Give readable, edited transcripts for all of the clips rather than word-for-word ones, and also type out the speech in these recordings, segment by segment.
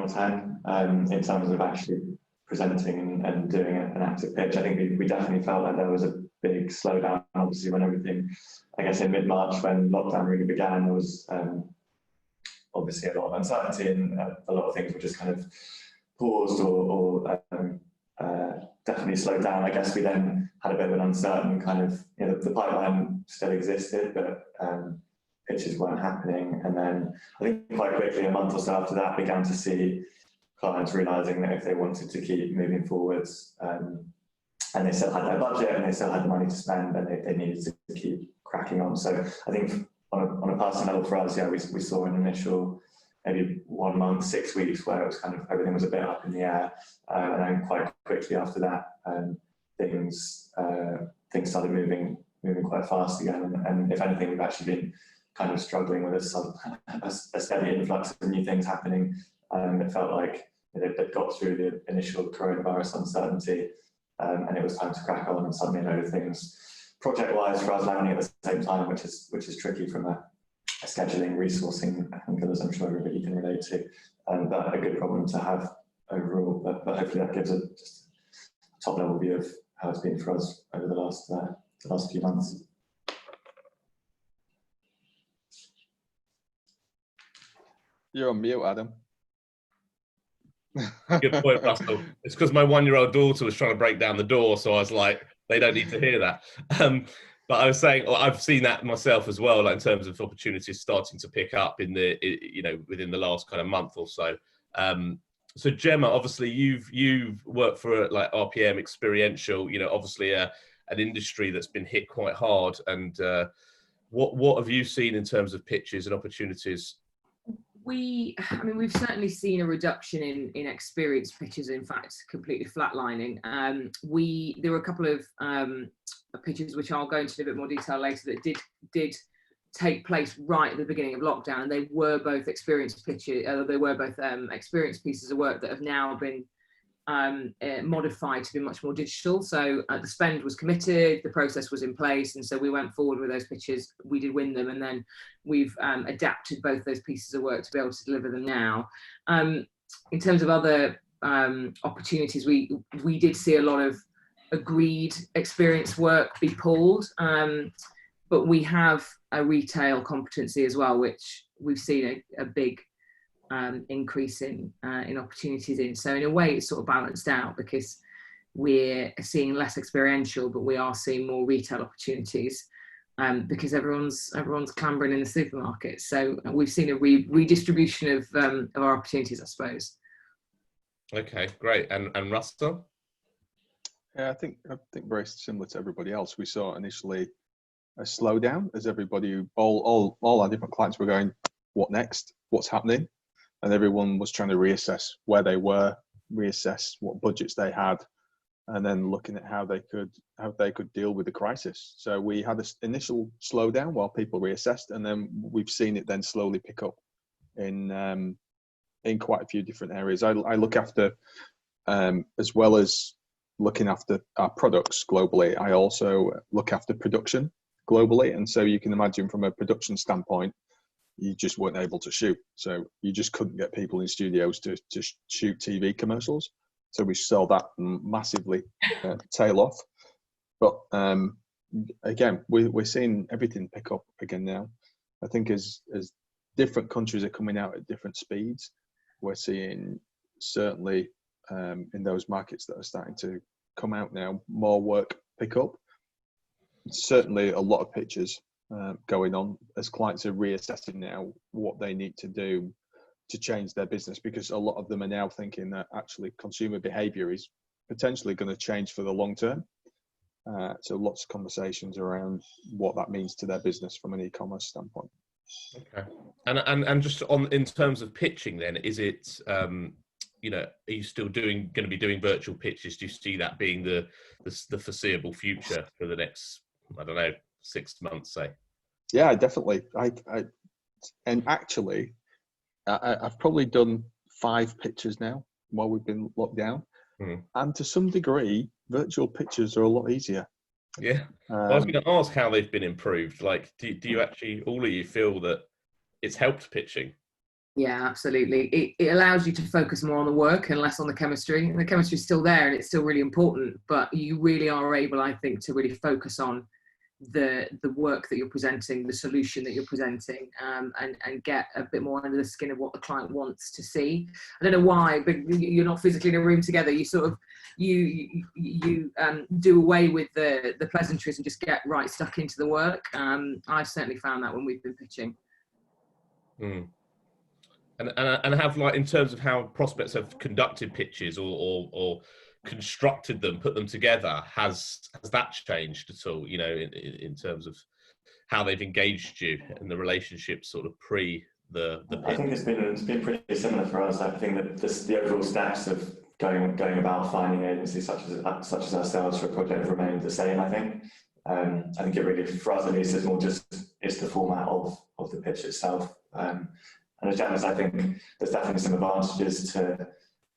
of 10 in terms of actually presenting and doing an active pitch. I think we definitely felt like there was a big slowdown, obviously, when everything, I guess in mid-March, when lockdown really began, there was obviously a lot of uncertainty, and a lot of things were just kind of paused or definitely slowed down. I guess we then had a bit of an uncertain kind of, the pipeline still existed, but pitches weren't happening. And then I think quite quickly, a month or so after that, began to see clients realising that if they wanted to keep moving forwards, and they still had their budget and they still had the money to spend, then they needed to keep cracking on. So I think on a personal level for us, we saw an initial maybe 1 month, 6 weeks where it was kind of everything was a bit up in the air, and then quite quickly after that, things started moving quite fast again. And if anything, we've actually been kind of struggling with a steady influx of new things happening. It felt like they'd got through the initial coronavirus uncertainty, and it was time to crack on, and suddenly a load of things project-wise for us landing at the same time, which is tricky from a scheduling, resourcing angle, as I'm sure everybody can relate to, but a good problem to have overall. But hopefully that gives just a top-level view of how it's been for us over the last few months. You're on mute, Adam. Good point, Russell. It's because my 1-year-old daughter was trying to break down the door, so I was like, they don't need to hear that. But I was saying, I've seen that myself as well, like in terms of opportunities starting to pick up in within the last kind of month or so. So Gemma, obviously you've worked for like RPM Experiential, obviously an industry that's been hit quite hard. And what have you seen in terms of pitches and opportunities? We've certainly seen a reduction in experienced pitches, in fact, completely flatlining. There were a couple of pitches which I'll go into in a bit more detail later that did take place right at the beginning of lockdown, and they were both experienced pitches. They were both experienced pieces of work that have now been modified to be much more digital. So the spend was committed, the process was in place, and so we went forward with those pitches. We did win them, and then we've adapted both those pieces of work to be able to deliver them now. In terms of other opportunities, we did see a lot of agreed experience work be pulled, but we have a retail competency as well, which we've seen a big increase in opportunities in. So in a way, it's sort of balanced out because we're seeing less experiential, but we are seeing more retail opportunities because everyone's clambering in the supermarket. So we've seen a redistribution of our opportunities, I suppose. Okay, great. And Russell? Yeah, I think very similar to everybody else. We saw initially a slowdown as everybody, all our different clients were going, what next? What's happening? And everyone was trying to reassess where they were, reassess what budgets they had, and then looking at how they could deal with the crisis. So we had this initial slowdown while people reassessed, and then we've seen it then slowly pick up in quite a few different areas. I look after, as well as looking after our products globally, I also look after production globally. And so you can imagine from a production standpoint, you just weren't able to shoot. So you just couldn't get people in studios to shoot TV commercials. So we saw that massively tail off. But again, we're seeing everything pick up again now. I think as different countries are coming out at different speeds, we're seeing certainly in those markets that are starting to come out now, more work pick up. Certainly a lot of pitches going on as clients are reassessing now what they need to do to change their business, because a lot of them are now thinking that actually consumer behavior is potentially going to change for the long term. So lots of conversations around what that means to their business from an e-commerce standpoint. Okay. And just in terms of pitching then, is it, are you still going to be doing virtual pitches? Do you see that being the foreseeable future for the next, 6 months, say? Yeah, definitely. And actually, I've probably done 5 pitches now while we've been locked down. Mm. And to some degree, virtual pitches are a lot easier. Yeah. I was going to ask how they've been improved. Like, do you actually, all of you feel that it's helped pitching? Yeah, absolutely. It allows you to focus more on the work and less on the chemistry. And the chemistry is still there and it's still really important, but you really are able, I think, to really focus on the work that you're presenting, the solution that you're presenting, and get a bit more under the skin of what the client wants to see. I don't know why, but you're not physically in a room together. You sort of you do away with the pleasantries and just get right stuck into the work. I've certainly found that when we've been pitching. Mm. And have, like, in terms of how prospects have conducted pitches or constructed them, put them together, has that changed at all? You know, in terms of how they've engaged you and the relationship sort of pre the pitch. I think it's been pretty similar for us. I think that the overall steps of going about finding agencies such as ourselves for a project have remained the same. I think it really, for us at least, is more just it's the format of the pitch itself. And as Gemma's, I think there's definitely some advantages to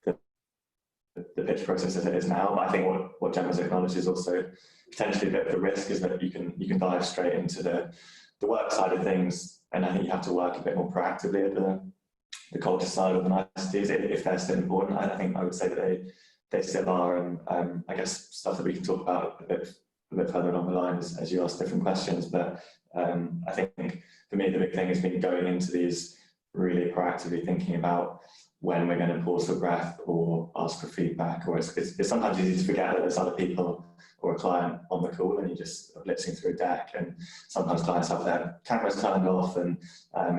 the pitch process as it is now. But I think what Gemma's acknowledged is also potentially a bit of the risk is that you can dive straight into the work side of things, and I think you have to work a bit more proactively at the culture side of the niceties if they're still important. I think I would say that they still are, and I guess stuff that we can talk about a bit further along the line as you ask different questions. But I think for me the big thing has been going into these really proactively thinking about when we're going to pause for breath or ask for feedback, or it's sometimes easy to forget that there's other people or a client on the call and you just are blitzing through a deck, and sometimes clients have their cameras turned off, and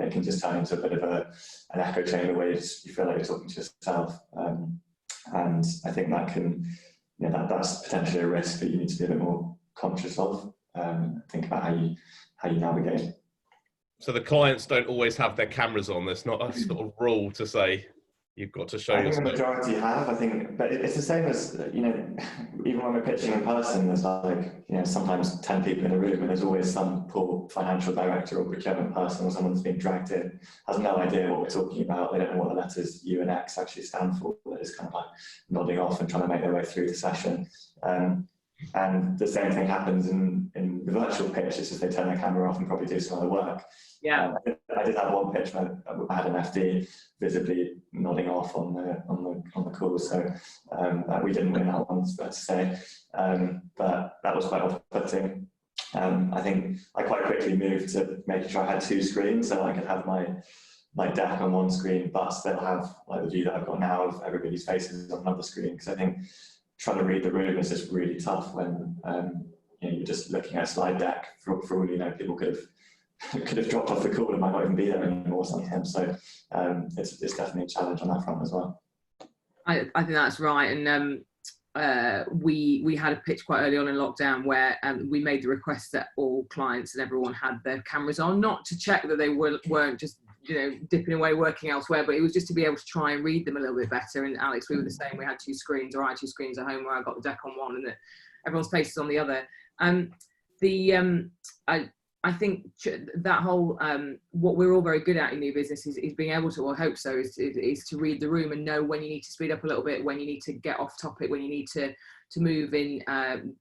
it can just turn into a bit of an echo chamber where you feel like you're talking to yourself, and I think that can, that's potentially a risk that you need to be a bit more conscious of. Think about how you navigate. So the clients don't always have their cameras on. There's not a sort of rule to say you've got to show I think yourself. the majority have. I think, but it's the same as, even when we're pitching in person, there's like, sometimes 10 people in a room, and there's always some poor financial director or procurement person or someone that's been dragged in, has no idea what we're talking about. They don't know what the letters U and X actually stand for. They're just kind of like nodding off and trying to make their way through the session. And the same thing happens in the virtual pitch, just as they turn their camera off and probably do some other work. Yeah. I did have one pitch where I had an FD visibly nodding off on the call, so we didn't win that one, fair to say, but that was quite off-putting. I think I quite quickly moved to making sure I had two screens, so I could have my deck on one screen, but still have like the view that I've got now of everybody's faces on another screen, because I think trying to read the room is just really tough when you're just looking at a slide deck. For all you know, people could have dropped off the call and might not even be there anymore sometimes. So it's definitely a challenge on that front as well. I think that's right. And we had a pitch quite early on in lockdown where we made the request that all clients and everyone had their cameras on, not to check that they weren't just dipping away working elsewhere, but it was just to be able to try and read them a little bit better. And Alex, we were the same. We had two screens, or I had two screens at home where I got the deck on one and everyone's faces on the other. I think that whole what we're all very good at in new business is being able to, or I hope so, is to read the room and know when you need to speed up a little bit, when you need to get off topic, when you need to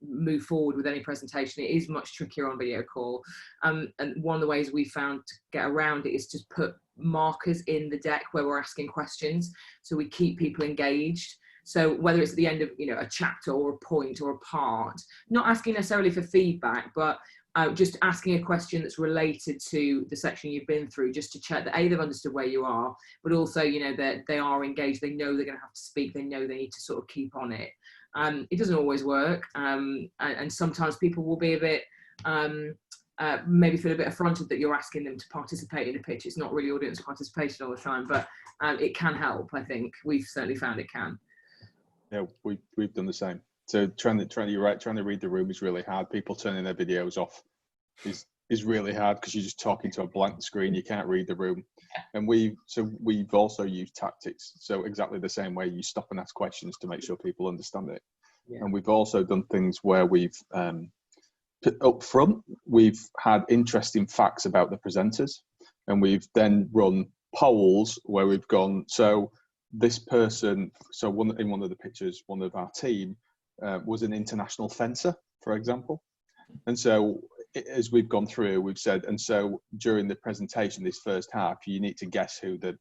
move forward with any presentation. It is much trickier on video call, and one of the ways we found to get around it is to put markers in the deck where we're asking questions, so we keep people engaged. So whether it's at the end of a chapter or a point or a part, not asking necessarily for feedback, but just asking a question that's related to the section you've been through, just to check that they've understood where you are, but also that they are engaged, they know they're going to have to speak, they know they need to sort of keep on it. It doesn't always work, and sometimes people will be a bit maybe feel a bit affronted that you're asking them to participate in a pitch. It's not really audience participation all the time, but it can help. I think we've certainly found it can. Yeah, we've done the same. So trying to read the room is really hard. People turning their videos off is really hard, because you're just talking to a blank screen. You can't read the room. And we've also used tactics. So exactly the same way, you stop and ask questions to make sure people understand it. Yeah. And we've also done things where we've up front, we've had interesting facts about the presenters, and we've then run polls where we've gone, so this person, in one of the pictures, one of our team was an international fencer, for example. And so as we've gone through, we've said, and so during the presentation, this first half, you need to guess who the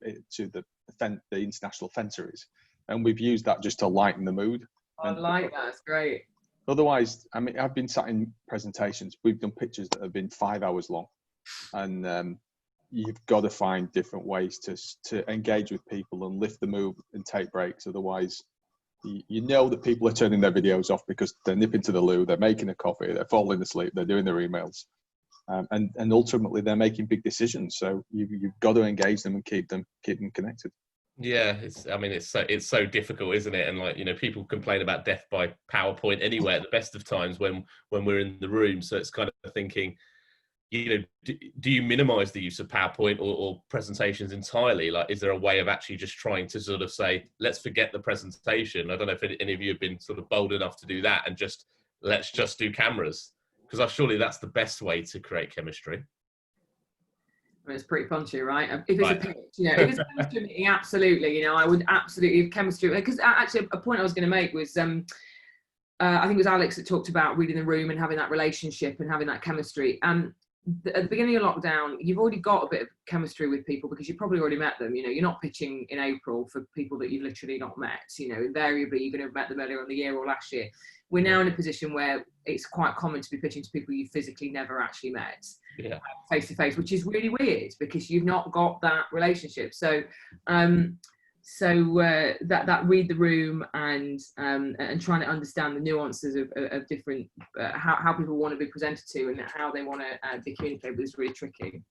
international fencer is, and we've used that just to lighten the mood. I like that. It's great. Otherwise, I mean, I've been sat in presentations. We've done pictures that have been 5 hours long, and you've got to find different ways to engage with people and lift the mood and take breaks. Otherwise, you know that people are turning their videos off because they're nipping to the loo, they're making a coffee, they're falling asleep, they're doing their emails, and ultimately they're making big decisions. So you've got to engage them and keep them connected. Yeah, it's so difficult, isn't it? And like, you know, people complain about death by PowerPoint anyway at the best of times when we're in the room. So it's kind of thinking, you know, do you minimize the use of PowerPoint or presentations entirely? Like, is there a way of actually just trying to sort of say, let's forget the presentation? I don't know if any of you have been sort of bold enough to do that and let's just do cameras, because surely that's the best way to create chemistry. I mean, it's pretty punchy, right? If it's a pitch, you know, if it's a chemistry meeting, absolutely, you know, I would absolutely have chemistry. Because actually, a point I was going to make was, I think it was Alex that talked about reading the room and having that relationship and having that chemistry. At the beginning of lockdown, you've already got a bit of chemistry with people because you've probably already met them. You know, you're not pitching in April for people that you've literally not met. You know, invariably you're going to have met them earlier in the year or last year. We're now in a position where it's quite common to be pitching to people you physically never actually met face to face, which is really weird because you've not got that relationship. So that read the room and trying to understand the nuances of different how people want to be presented to and how they want to be communicated with is really tricky.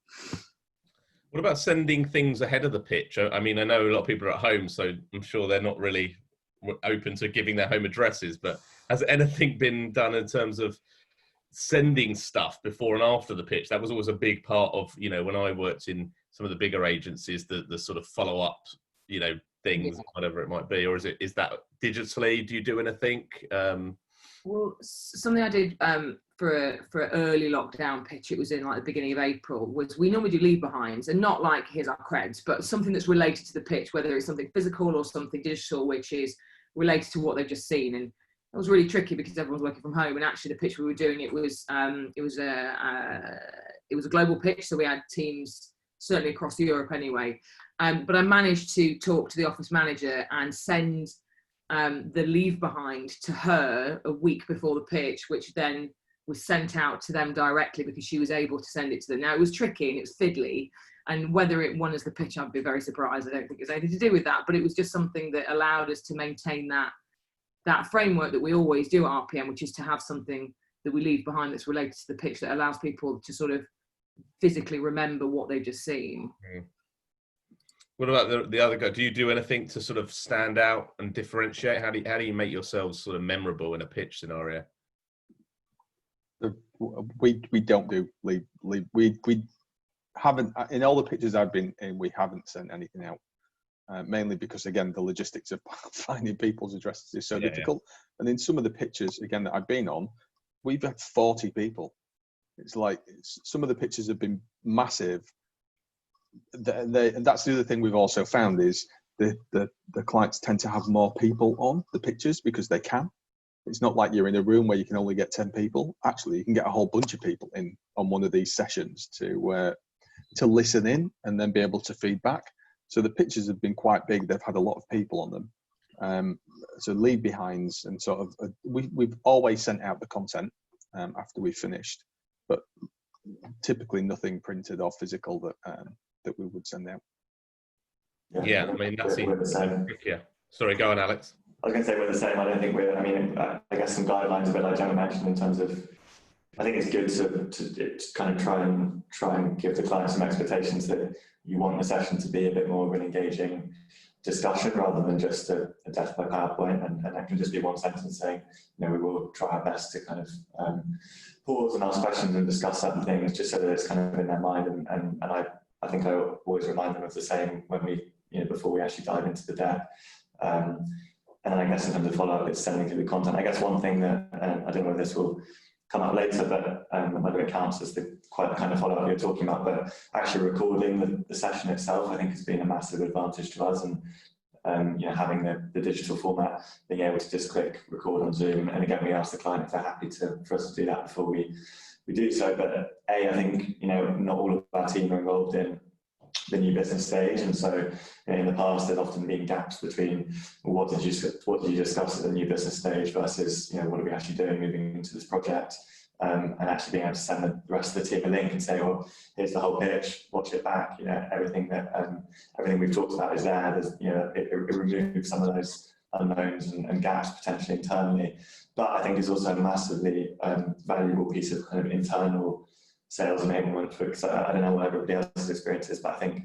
What about sending things ahead of the pitch? I mean, I know a lot of people are at home, so I'm sure they're not really open to giving their home addresses, but has anything been done in terms of sending stuff before and after the pitch? That was always a big part of, you know, when I worked in some of the bigger agencies, the sort of follow-up, you know, things, whatever it might be. Or is that digitally? Do you do anything? Well, something I did for an early lockdown pitch, it was in like the beginning of April, was we normally do leave behinds, and not like here's our creds, but something that's related to the pitch, whether it's something physical or something digital, which is related to what they've just seen. And it was really tricky because everyone's working from home, and actually the pitch we were doing, it was a global pitch, so we had teams certainly across Europe anyway. But I managed to talk to the office manager and send the leave behind to her a week before the pitch, which then was sent out to them directly because she was able to send it to them. Now, it was tricky and it was fiddly, and whether it won as the pitch, I'd be very surprised. I don't think it's anything to do with that, but it was just something that allowed us to maintain that framework that we always do at RPM, which is to have something that we leave behind that's related to the pitch that allows people to sort of physically remember what they've just seen. What about the other guy? Do you do anything to sort of stand out and differentiate? How do you make yourselves sort of memorable in a pitch scenario? We don't do leave. We haven't, in all the pitches I've been in, we haven't sent anything out. Mainly because, again, the logistics of finding people's addresses is so difficult. And in some of the pitches, again, that I've been on, we've had 40 people. It's like some of the pitches have been massive. And that's the other thing we've also found is the clients tend to have more people on the pitches because they can. It's not like you're in a room where you can only get 10 people. Actually, you can get a whole bunch of people in on one of these sessions to listen in and then be able to feed back. So the pitches have been quite big. They've had a lot of people on them. So leave behinds and sort of, we've always sent out the content after we've finished, but typically nothing printed or physical that we would send out. Yeah, I mean, that's we're the same. Yeah. Sorry, go on, Alex. I was going to say we're the same. I don't think I guess some guidelines, a bit like Gemma mentioned, in terms of, I think it's good to kind of try and give the client some expectations that you want the session to be a bit more of an engaging discussion rather than just a death by PowerPoint, and that can just be one sentence saying, you know, we will try our best to kind of pause and ask questions and discuss certain things just so that it's kind of in their mind, and I think I always remind them of the same when we, you know, before we actually dive into the deck. And then I guess in terms of follow-up, it's sending through the content. I guess one thing that, I don't know if this will come up later, but whether it counts as the kind of follow-up you're talking about, but actually recording the session itself, I think has been a massive advantage to us. And you know, having the digital format, being able to just click record on Zoom. And again, we ask the client if they're happy for us to do that before we we do so. But I think, you know, not all of our team are involved in the new business stage, and so, you know, in the past there's often been gaps between, well, what did you discuss at the new business stage versus, you know, what are we actually doing moving into this project, and actually being able to send the rest of the team a link and say, well, here's the whole pitch, watch it back, you know, everything we've talked about is there. There's, you know, it removes some of those unknowns and gaps potentially internally, but I think it's also a massively valuable piece of kind of internal sales enablement. I don't know what everybody else's experience is, but I think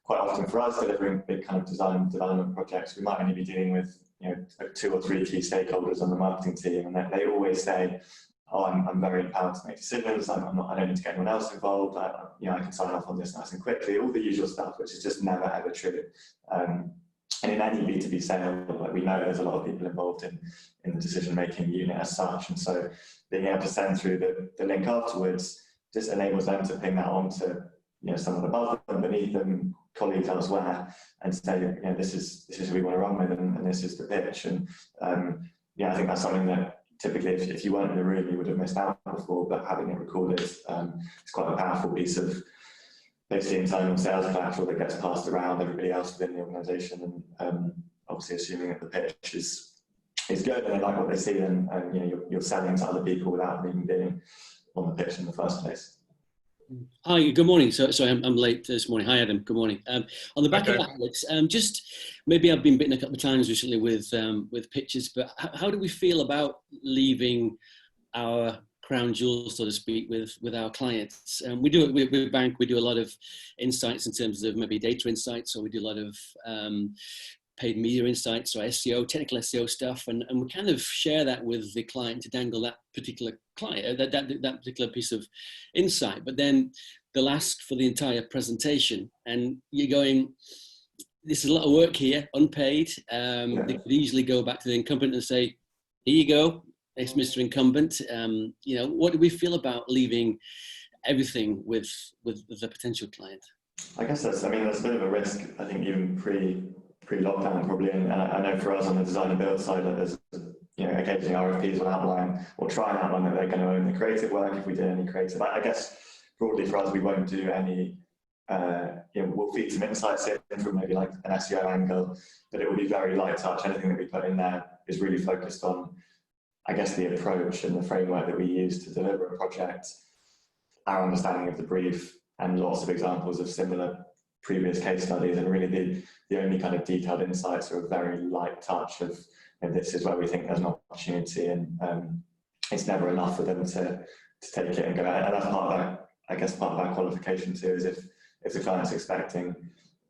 quite often for us delivering big kind of design development projects, we might only be dealing with, you know, 2 or 3 key stakeholders on the marketing team, and they always say, oh, I'm very empowered to make decisions, I don't need to get anyone else involved, you know, I can sign off on this nice and quickly, all the usual stuff, which is just never ever true. And in any B2B sale, like, we know there's a lot of people involved in the decision-making unit as such, and so being able to send through the link afterwards just enables them to ping that on to, you know, someone above them, beneath them, colleagues elsewhere, and say, you know, this is who we want to run with, and this is the pitch. And yeah, I think that's something that typically, if you weren't in the room, you would have missed out before, but having it recorded is quite a powerful piece of basically internal sales collateral that gets passed around everybody else within the organisation. And obviously, assuming that the pitch is good and they like what they see, then you know, you're selling to other people without even being on the pitch in the first place. Hi, good morning. Sorry, I'm late this morning. Hi, Adam. Good morning. On the back of that, Alex, just maybe I've been bitten a couple of times recently with pitches, but how do we feel about leaving our crown jewels, so to speak, with our clients? We do it with bank. We do a lot of insights in terms of maybe data insights, or we do a lot of paid media insights or SEO, technical SEO stuff, and we kind of share that with the client to dangle that particular client, that particular piece of insight. But then they'll ask for the entire presentation, and you're going, this is a lot of work here, unpaid. They could easily go back to the incumbent and say, here you go, it's Mr. Incumbent. You know, what do we feel about leaving everything with the potential client? I guess there's a bit of a risk, I think, even pre-lockdown probably, and I know for us on the design and build side, that there's, you know, occasionally RFPs will outline or try and outline that they're going to own the creative work if we do any creative. I guess broadly for us, we won't do any, you know, we'll feed some insights in from maybe like an SEO angle, but it will be very light touch. Anything that we put in there is really focused on, I guess, the approach and the framework that we use to deliver a project, our understanding of the brief, and lots of examples of similar previous case studies, and really the only kind of detailed insights are a very light touch of, and this is where we think there's an opportunity, and it's never enough for them to take it and go. And that's part of that, I guess, part of our qualification too, is if the client's expecting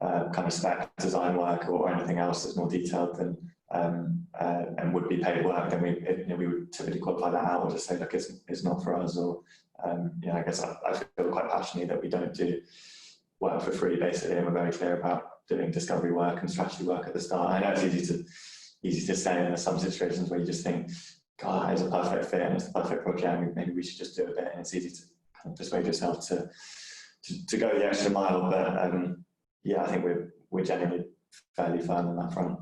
kind of spec design work or anything else that's more detailed than and would be paid work, then we would typically qualify that out or just say, look, it's not for us, or you know, I guess I feel quite passionately that we don't do work for free, basically, and we're very clear about doing discovery work and strategy work at the start. I know it's easy to say, and there's some situations where you just think, God, it's a perfect fit and it's a perfect project, maybe we should just do a bit, and it's easy to kind of persuade yourself to go the extra mile. But yeah, I think we're generally fairly firm on that front.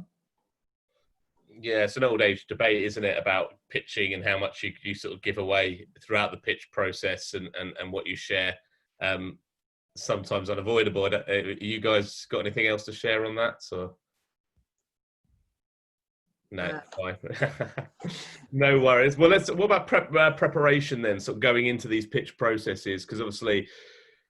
Yeah, it's an old age debate, isn't it, about pitching and how much you sort of give away throughout the pitch process and what you share. Sometimes unavoidable. You guys got anything else to share on that? So no, fine. No worries. Well, what about preparation then? Sort of going into these pitch processes, because obviously,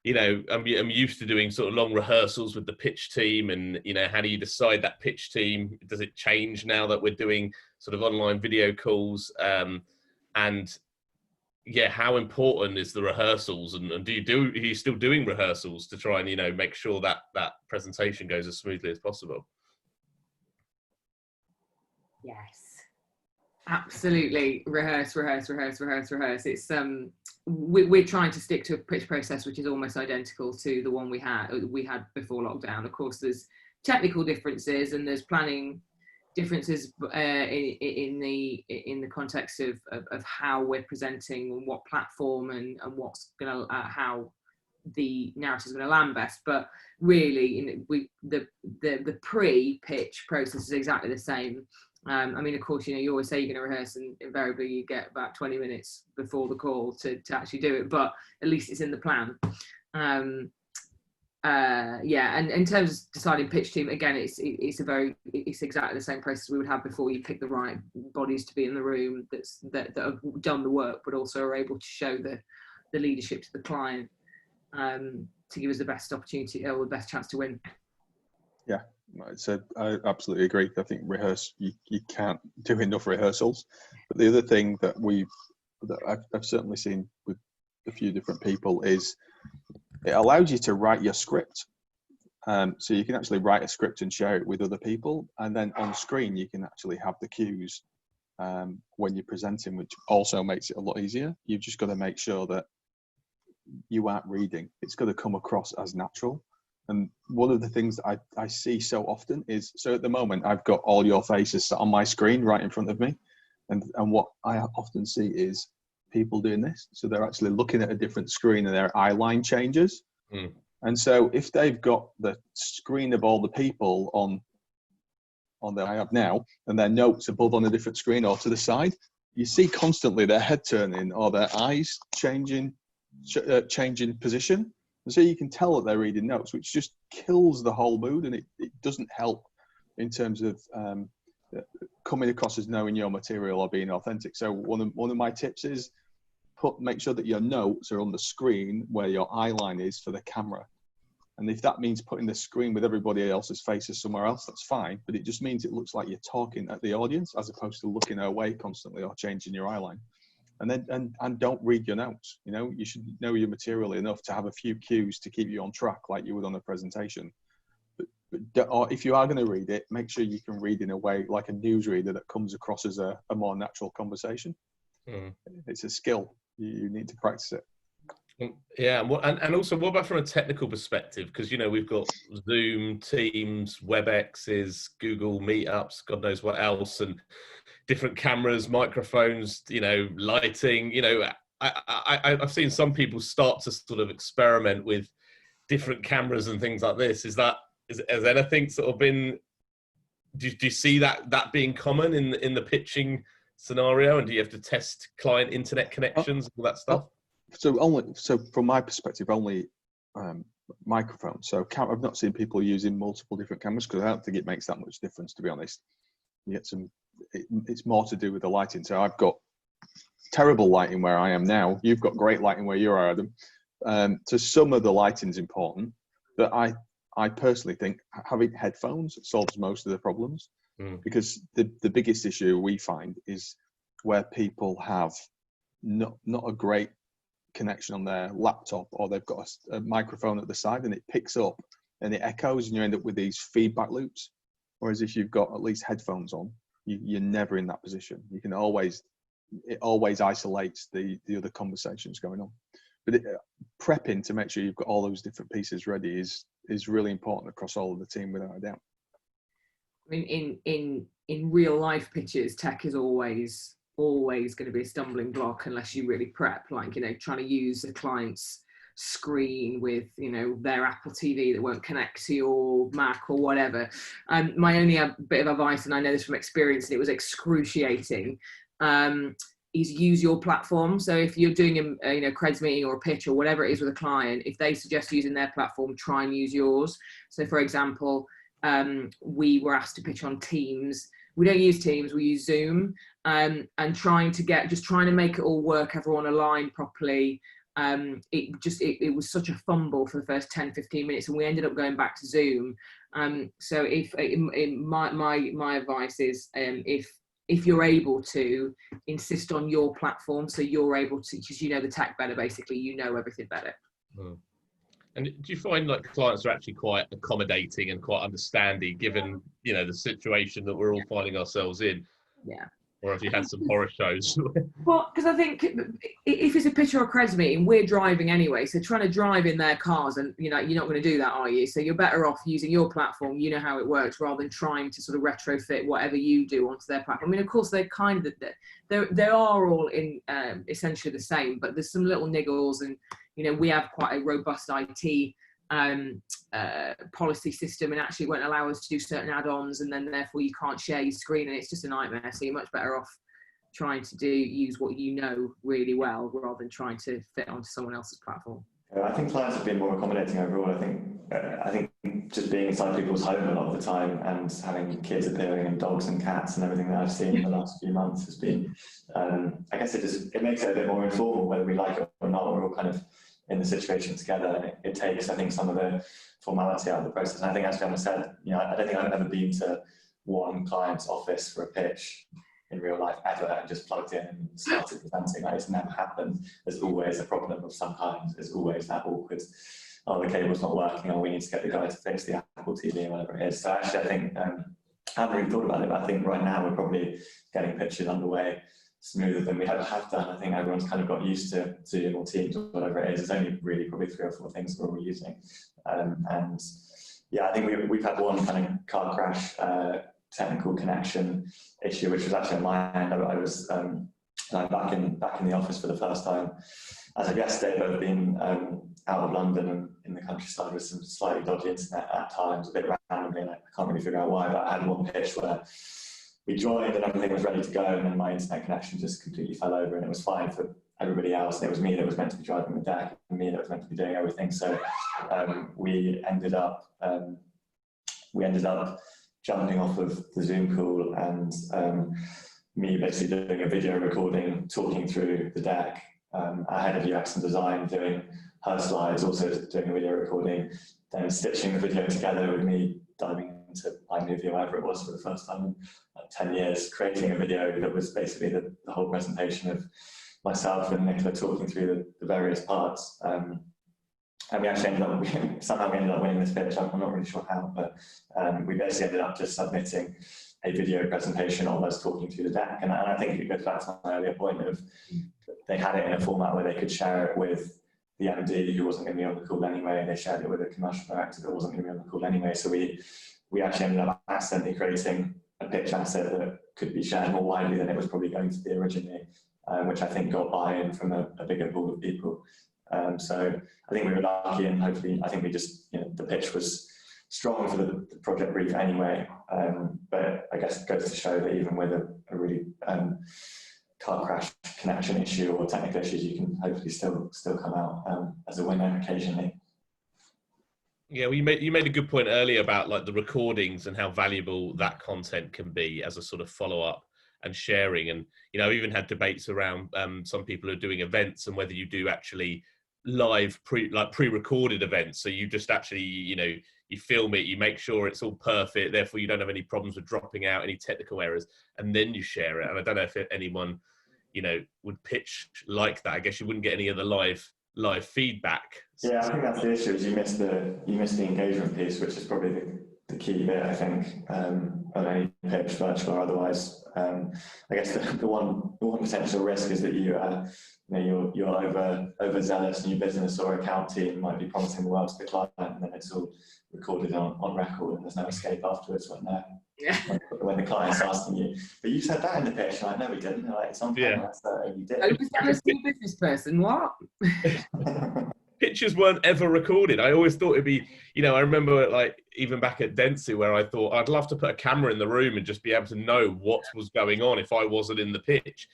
you know, I'm used to doing sort of long rehearsals with the pitch team, and you know, how do you decide that pitch team? Does it change now that we're doing sort of online video calls? And yeah, how important is the rehearsals, and are you still doing rehearsals to try and, you know, make sure that presentation goes as smoothly as possible? Yes, absolutely. Rehearse. It's we're trying to stick to a pitch process which is almost identical to the one we had before lockdown. Of course, there's technical differences and there's planning differences in the context of how we're presenting and what platform and what's gonna how the narrative is going to land best. But really, the pre-pitch process is exactly the same. I mean, of course, you always say you're going to rehearse, and invariably you get about 20 minutes before the call to actually do it, but at least it's in the plan. Yeah, and in terms of deciding pitch team, again, it's exactly the same process we would have before. You pick the right bodies to be in the room that have done the work, but also are able to show the leadership to the client, to give us the best opportunity or the best chance to win. Yeah, I absolutely agree. I think Rehearse, you can't do enough rehearsals. But the other thing that I've certainly seen with a few different people is it allows you to write your script. So you can actually write a script and share it with other people. And then on screen, you can actually have the cues when you're presenting, which also makes it a lot easier. You've just got to make sure that you aren't reading. It's got to come across as natural. And one of the things that I see so often is, so at the moment, I've got all your faces on my screen right in front of me. And what I often see is people doing this. So they're actually looking at a different screen and their eye line changes. Mm. And so if they've got the screen of all the people on that I have now, and their notes above on a different screen or to the side, you see constantly their head turning or their eyes changing position. And so you can tell that they're reading notes, which just kills the whole mood, and it doesn't help in terms of coming across as knowing your material or being authentic. So one of my tips is make sure that your notes are on the screen where your eye line is for the camera. And if that means putting the screen with everybody else's faces somewhere else, that's fine. But it just means it looks like you're talking at the audience as opposed to looking away constantly or changing your eye line. And don't read your notes. You should know your material enough to have a few cues to keep you on track, like you would on a presentation. Or if you are going to read it, make sure you can read in a way like a newsreader that comes across as a more natural conversation. Mm. It's a skill. You need to practice it. Yeah, and also, what about from a technical perspective? Because we've got Zoom, Teams, WebExes, Google Meetups, God knows what else, and different cameras, microphones, lighting. I've seen some people start to sort of experiment with different cameras and things like this. Has anything sort of been? Do you see that being common in the pitching scenario? And do you have to test client internet connections and all that stuff? So from my perspective, only microphones. So I've not seen people using multiple different cameras because I don't think it makes that much difference, to be honest. You get it's more to do with the lighting. So I've got terrible lighting where I am now. You've got great lighting where you are, Adam. So some of the lighting's important, but I personally think having headphones solves most of the problems. Because the biggest issue we find is where people have not a great connection on their laptop, or they've got a microphone at the side and it picks up and it echoes and you end up with these feedback loops. Whereas if you've got at least headphones on, you're never in that position. It always isolates the other conversations going on. But prepping to make sure you've got all those different pieces ready is really important across all of the team, without a doubt. I mean, in real life pitches, tech is always going to be a stumbling block unless you really prep, like, trying to use a client's screen with, their Apple TV that won't connect to your Mac or whatever. My only bit of advice, and I know this from experience, and it was excruciating, is use your platform. So if you're doing a creds meeting or a pitch or whatever it is with a client, if they suggest using their platform, try and use yours. So for example, we were asked to pitch on Teams. We don't use Teams, we use Zoom, and trying to make it all work, everyone aligned properly. It was such a fumble for the first 10-15 minutes, and we ended up going back to Zoom. So my advice is, if you're able to, insist on your platform, so you're able to, because the tech better, basically, everything better. And do you find like clients are actually quite accommodating and quite understanding, given the situation that we're all finding ourselves in? Yeah. Or have you had some horror shows? Well, because I think if it's a pitch or a creds meeting, we're driving anyway. So trying to drive in their cars, and you're not going to do that, are you? So you're better off using your platform. You know how it works, rather than trying to sort of retrofit whatever you do onto their platform. I mean, of course, they're kind of they are all in essentially the same, but there's some little niggles, and we have quite a robust IT policy system, and actually won't allow us to do certain add-ons, and then therefore you can't share your screen, and it's just a nightmare. So you're much better off trying to use what you know really well rather than trying to fit onto someone else's platform. I think clients have been more accommodating overall. I think just being inside people's home a lot of the time and having kids appearing and dogs and cats and everything that I've seen in the last few months has been, I guess it makes it a bit more informal, whether we like it or not. We're all kind of in the situation together, and it takes, I think, some of the formality out of the process. And I think, as Gemma said, I don't think I've ever been to one client's office for a pitch in real life ever and just plugged in and started presenting. Like, it's never happened. There's always a problem of some kind. There's always that awkward, oh, the cable's not working, or we need to get the guy to fix the Apple TV or whatever it is. So actually, I think, I haven't really thought about it, but I think right now we're probably getting pitches underway smoother than we ever have done. I think everyone's kind of got used to Zoom or Teams or whatever it is. There's only really probably 3 or 4 things we're all using. And yeah, I think we've had one kind of car crash technical connection issue, which was actually on my end. I was back in the office for the first time as of yesterday, but I've been out of London and in the countryside with some slightly dodgy internet at times, a bit randomly, and I can't really figure out why, but I had one pitch where we joined and everything was ready to go, and then my internet connection just completely fell over, and it was fine for everybody else. And it was me that was meant to be driving the deck, and me that was meant to be doing everything. So we ended up jumping off of the Zoom call, and me basically doing a video recording, talking through the deck, ahead of UX and design, doing her slides, also doing a video recording, then stitching the video together with me diving into iMovie or whatever it was for the first time in like 10 years, creating a video that was basically the whole presentation of myself and Nicola talking through the various parts. And we actually somehow ended up winning this pitch. I'm not really sure how, but we basically ended up just submitting a video presentation, almost talking through the deck. And I think it goes back to my earlier point of they had it in a format where they could share it with the MD who wasn't going to be on the call anyway, and they shared it with a commercial director that wasn't going to be on the call anyway. So we actually ended up accidentally creating a pitch asset that could be shared more widely than it was probably going to be originally, which I think got buy-in from a bigger pool of people. So I think we were lucky, and hopefully, I think we just, the pitch was strong for the project brief anyway. But I guess it goes to show that even with a really car crash connection issue or technical issues, you can hopefully still come out as a winner occasionally. Yeah, well, you made a good point earlier about like the recordings and how valuable that content can be as a sort of follow-up and sharing. And I've even had debates around some people who are doing events and whether you do actually live pre-recorded events. So you just actually you film it, you make sure it's all perfect, therefore you don't have any problems with dropping out, any technical errors, and then you share it. And I don't know if anyone would pitch like that. I guess you wouldn't get any of the live feedback. Yeah, I think that's the issue, is you miss the engagement piece, which is probably the key bit, I think, on any pitch, virtual or otherwise. I guess the one potential risk is that you're overzealous, and your business or account team might be promising the world to the client, and then it's all recorded on record, and there's no escape afterwards when the client's asking you, but you said that in the pitch. I'm like, no, we didn't. Like, it's on camera, so you did. I was jealous of a business person. What? Pictures weren't ever recorded. I always thought it'd be, I remember like even back at Dentsu where I thought I'd love to put a camera in the room and just be able to know what was going on if I wasn't in the pitch.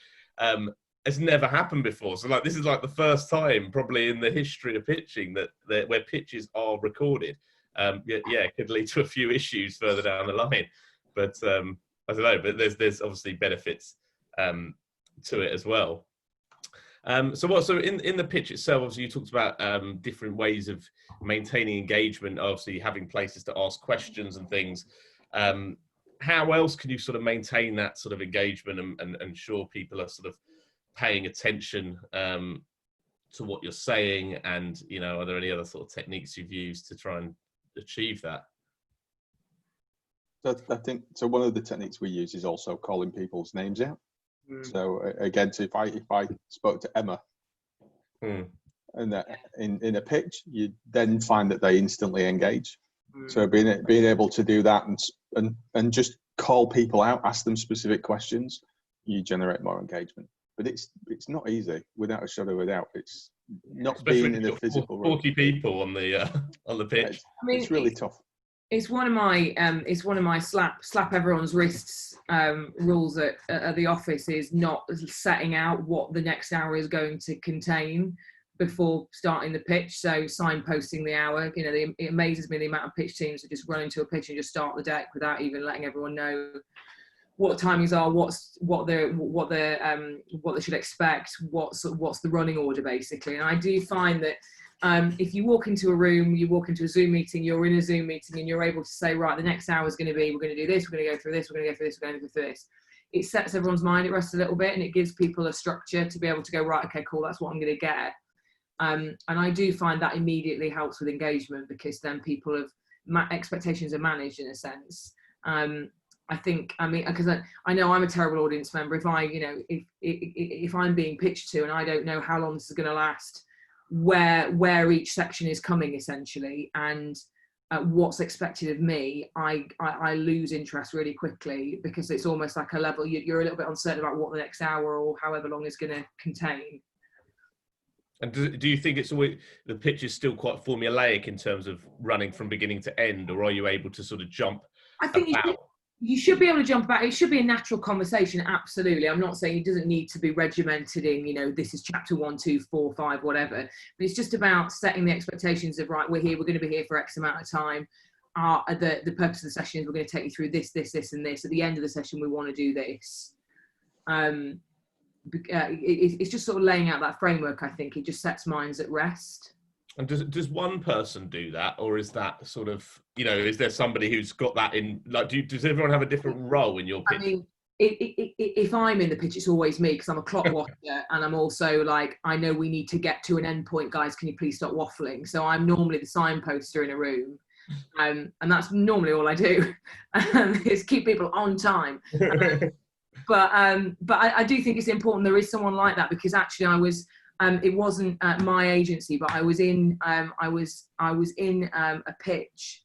It's never happened before. So like this is like the first time probably in the history of pitching that where pitches are recorded. It could lead to a few issues further down the line. But I don't know, but there's obviously benefits to it as well. So in the pitch itself, obviously you talked about different ways of maintaining engagement, obviously having places to ask questions and things. How else can you sort of maintain that sort of engagement and ensure people are sort of paying attention to what you're saying? And, are there any other sort of techniques you've used to try and achieve that? So I think one of the techniques we use is also calling people's names out. So again, so if I spoke to Emma, and that in a pitch, you then find that they instantly engage. So being able to do that and just call people out, ask them specific questions, you generate more engagement. But it's not easy, without a shadow of a doubt. not Especially being when in you've a got physical room. 40 people on the pitch. I mean, It's really tough. It's one of my slap everyone's wrists rules at the office, is not setting out what the next hour is going to contain before starting the pitch. So signposting the hour, you know, it amazes me the amount of pitch teams that just run into a pitch and just start the deck without even letting everyone know what timings are, what they should expect, what's the running order basically. And I do find that if you walk into a room, you walk into a Zoom meeting, you're in a Zoom meeting and you're able to say, right, the next hour is going to be, we're going to do this, we're going to go through this, we're going to go through this, we're going to go through this. It sets everyone's mind at rest a little bit, and it gives people a structure to be able to go, right, okay, cool, that's what I'm going to get. And I do find that immediately helps with engagement, because then people have expectations are managed in a sense. I think, I mean, because I know I'm a terrible audience member. If I, you know, if I'm being pitched to and I don't know how long this is going to last, where each section is coming essentially, and what's expected of me, I lose interest really quickly, because it's almost like a level, you're a little bit uncertain about what the next hour or however long is going to contain. And do you think it's always, the pitch is still quite formulaic in terms of running from beginning to end, or are you able to sort of jump I think about? You should be able to jump back. It should be a natural conversation, absolutely. I'm not saying it doesn't need to be regimented in, you know, this is chapter 1, 2, 4, 5, whatever. But it's just about setting the expectations of, right, we're going to be here for X amount of time. The purpose of the session is we're going to take you through this, this, this, and this. At the end of the session, we want to do this. It's just sort of laying out that framework. I think it just sets minds at rest. And does one person do that, or is that sort of, you know, is there somebody who's got that in, like, does everyone have a different role in your pitch? I mean, if I'm in the pitch, it's always me, because I'm a clock watcher, and I'm also like, I know we need to get to an end point, guys, can you please stop waffling? So I'm normally the signposter in a room, and that's normally all I do, is keep people on time. But I do think it's important there is someone like that, because actually I was, it wasn't my agency, but I was in a pitch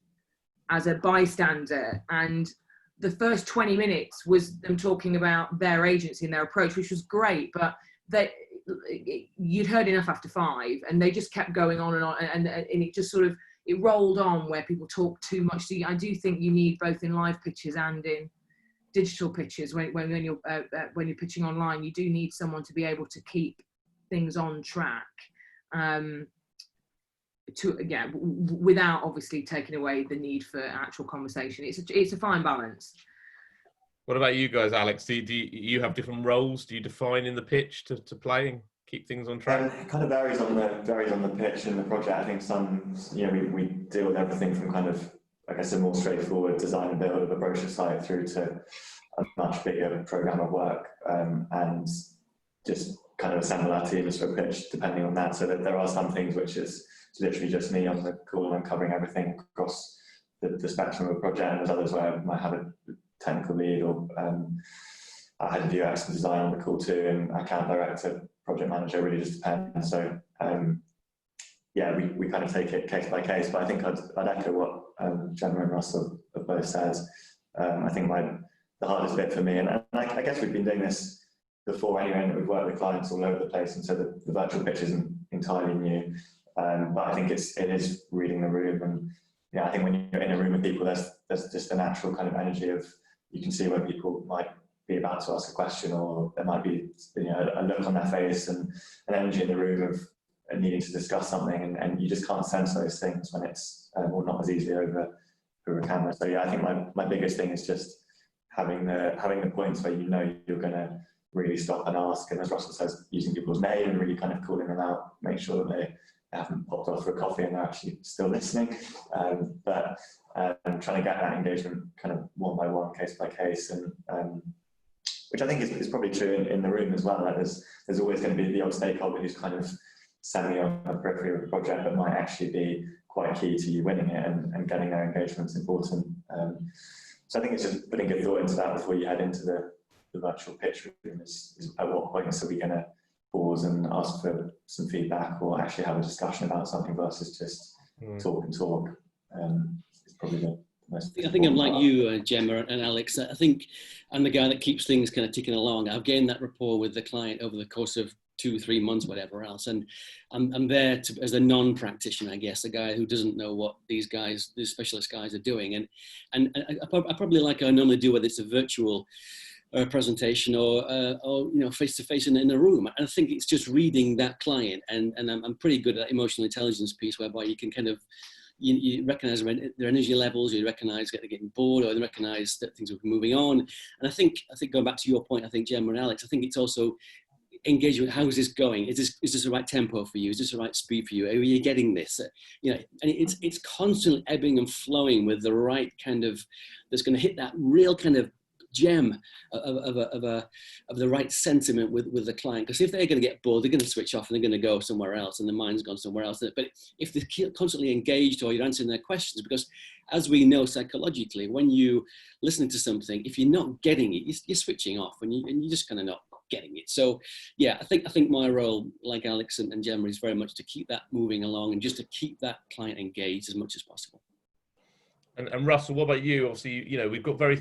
as a bystander, and the first 20 minutes was them talking about their agency and their approach, which was great, but you'd heard enough after 5, and they just kept going on, and it just sort of, it rolled on where people talk too much. So I do think you need, both in live pitches and in digital pitches, when you're pitching online, you do need someone to be able to keep things on track, without obviously taking away the need for actual conversation. It's a fine balance. What about you guys, Alex? Do you have different roles? Do you define in the pitch to play and keep things on track? It kind of varies on the pitch and the project. I think some, you know, we deal with everything from kind of, I guess, a more straightforward design and build of a brochure site through to a much bigger program of work, and just kind of assemble our teams for a pitch depending on that. So that there are some things which is literally just me on the call and I'm covering everything across the spectrum of a project, and there's others where I might have a technical lead, or I had a UX and design on the call too, and account director, project manager, really just depends. So yeah, we kind of take it case by case, but I think I'd echo what Gemma and Russell have both said. I think the hardest bit for me, and I guess we've been doing this before anyway, and we've worked with clients all over the place, and so the virtual pitch isn't entirely new, but I think it is reading the room. And yeah, I think when you're in a room with people, there's just a natural kind of energy of, you can see when people might be about to ask a question, or there might be, you know, a look on their face and an energy in the room of needing to discuss something, and you just can't sense those things when it's or not as easily over a camera. So yeah, I think my biggest thing is just having the points where you know you're going to really stop and ask, and as Russell says, using people's name and really kind of calling them out, make sure that they haven't popped off for a coffee and they're actually still listening. But trying to get that engagement kind of one by one, case by case, and which I think is probably true in the room as well. Like there's always going to be the odd stakeholder who's kind of semi on the periphery of the project, but might actually be quite key to you winning it, and getting their engagement's important. So I think it's just putting good thought into that before you head into the virtual pitch room. Is at what point are we going to pause and ask for some feedback, or actually have a discussion about something versus just talk and talk. It's probably the most. I think I'm like you, Gemma and Alex. I think I'm the guy that keeps things kind of ticking along. I've gained that rapport with the client over the course of 2-3 months, whatever else. And I'm there as a non-practitioner, I guess, a guy who doesn't know what these specialist guys are doing. And I probably, like I normally do, whether it's a virtual presentation or face-to-face in a room. I think it's just reading that client, and I'm pretty good at that emotional intelligence piece, whereby you can kind of, you recognize their energy levels, you recognize getting bored, or you recognize that things are moving on. And I think going back to your point, I think Gemma and Alex, I think it's also engagement. How is this going? Is this the right tempo for you? Is this the right speed for you? Are you getting this? And it's constantly ebbing and flowing with the right kind of, that's going to hit that real kind of gem of the right sentiment with the client. Because if they're going to get bored, they're going to switch off and they're going to go somewhere else, and their mind's gone somewhere else. But if they're constantly engaged, or you're answering their questions, because as we know psychologically, when you listening to something, if you're not getting it, you're switching off, and you're just kind of not getting it. So yeah, I think my role, like Alex and Gemma, is very much to keep that moving along and just to keep that client engaged as much as possible. And Russell, what about you? Obviously, we've got three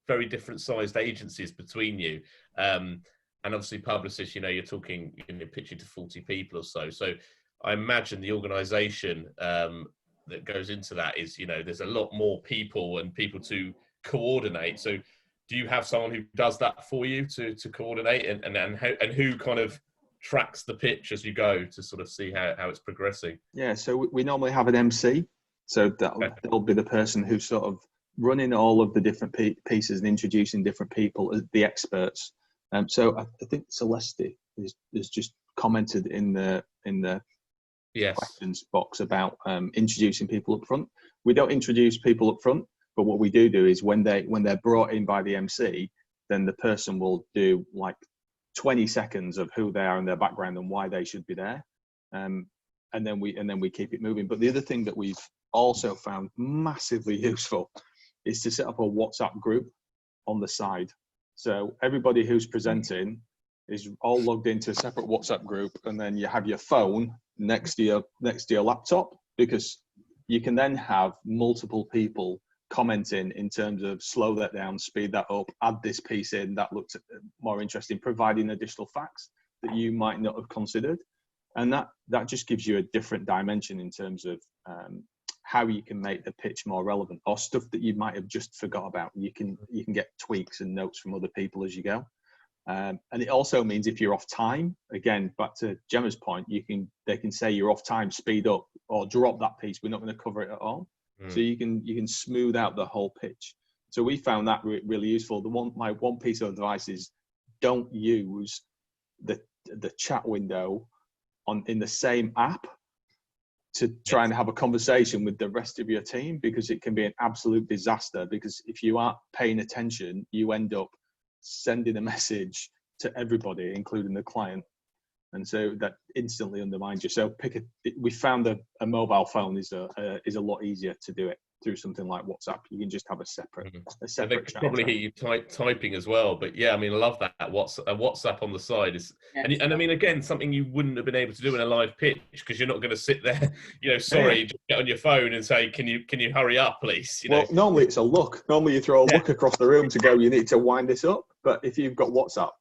very different sized agencies between you, and obviously Publicis. You're talking, pitching to 40 people or so. So I imagine the organisation that goes into that is, there's a lot more people and people to coordinate. So do you have someone who does that for you to coordinate, and who kind of tracks the pitch as you go to sort of see how it's progressing? Yeah, so we normally have an MC. So that'll be the person who's sort of running all of the different pieces and introducing different people as the experts. So I think Celeste is just commented in the yes. questions box about introducing people up front. We don't introduce people up front, but what we do is when they're brought in by the MC, then the person will do like 20 seconds of who they are and their background and why they should be there. And then we keep it moving. But the other thing that we've also found massively useful is to set up a WhatsApp group on the side. So everybody who's presenting is all logged into a separate WhatsApp group, and then you have your phone next to your laptop, because you can then have multiple people commenting in terms of slow that down, speed that up, add this piece in, that looks more interesting, providing additional facts that you might not have considered. And that just gives you a different dimension in terms of how you can make the pitch more relevant, or stuff that you might have just forgot about. You can get tweaks and notes from other people as you go. And it also means if you're off time, again, back to Gemma's point, they can say you're off time, speed up, or drop that piece. We're not going to cover it at all. So you can smooth out the whole pitch. So we found that really useful. My one piece of advice is don't use the chat window in the same app to try and have a conversation with the rest of your team, because it can be an absolute disaster. Because if you aren't paying attention, you end up sending a message to everybody, including the client, and so that instantly undermines you. So we found a mobile phone is a lot easier to do it through something like WhatsApp. You can just have a separate they could probably hear you typing as well. But yeah, I mean, I love that WhatsApp on the side is, and I mean, again, something you wouldn't have been able to do in a live pitch, because you're not going to sit there, just get on your phone and say, can you hurry up, please? Normally it's a look. Normally you throw a look across the room to go, you need to wind this up. But if you've got WhatsApp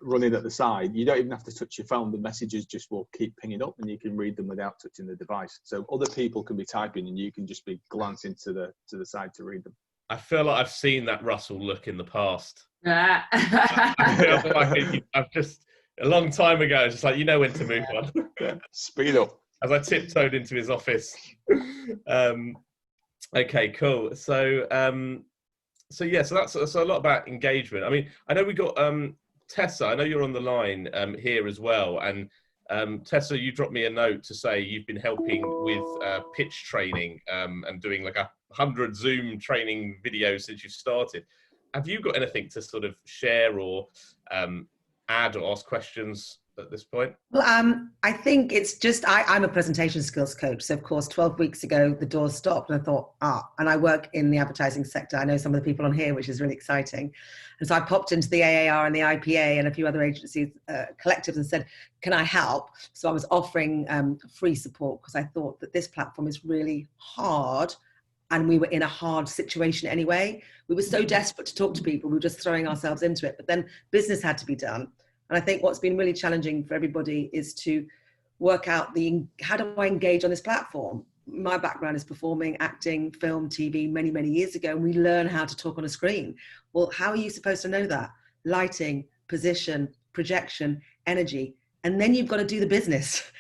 running at the side, you don't even have to touch your phone. The messages just will keep pinging up, and you can read them without touching the device. So other people can be typing, and you can just be glancing to the side to read them. I feel like I've seen that Russell look in the past. I feel like I've just a long time ago, just like, when to move on. Speed up. As I tiptoed into his office. Okay, cool. So yeah, so that's a lot about engagement. I mean, I know we got Tessa, I know you're on the line here as well. And Tessa, you dropped me a note to say you've been helping with pitch training and doing like 100 Zoom training videos since you started. Have you got anything to sort of share or add or ask questions at this point? Well, I think it's just, I'm a presentation skills coach. So of course, 12 weeks ago, the doors stopped and I thought, and I work in the advertising sector. I know some of the people on here, which is really exciting. And so I popped into the AAR and the IPA and a few other agencies, collectives, and said, can I help? So I was offering free support, because I thought that this platform is really hard. And we were in a hard situation anyway. We were so desperate to talk to people. We were just throwing ourselves into it. But then business had to be done. And I think what's been really challenging for everybody is to work out how do I engage on this platform? My background is performing, acting, film, TV many, many years ago, and we learn how to talk on a screen. Well, how are you supposed to know that? Lighting, position, projection, energy, and then you've got to do the business.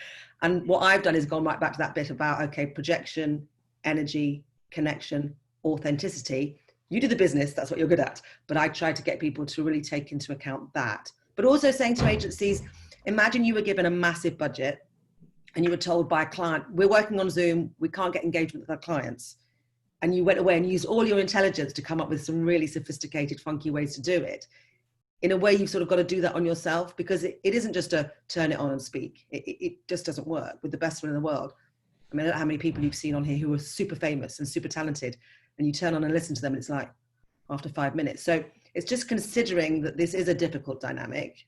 And what I've done is gone right back to that bit about, okay, projection, energy, connection, authenticity. You do the business, that's what you're good at. But I try to get people to really take into account that. But also saying to agencies, imagine you were given a massive budget and you were told by a client, we're working on Zoom, we can't get engagement with our clients. And you went away and used all your intelligence to come up with some really sophisticated, funky ways to do it. In a way, you've sort of got to do that on yourself, because it isn't just a turn it on and speak. It just doesn't work with the best one in the world. I mean, I don't know how many people you've seen on here who are super famous and super talented, and you turn on and listen to them and it's like after 5 minutes. So it's just considering that this is a difficult dynamic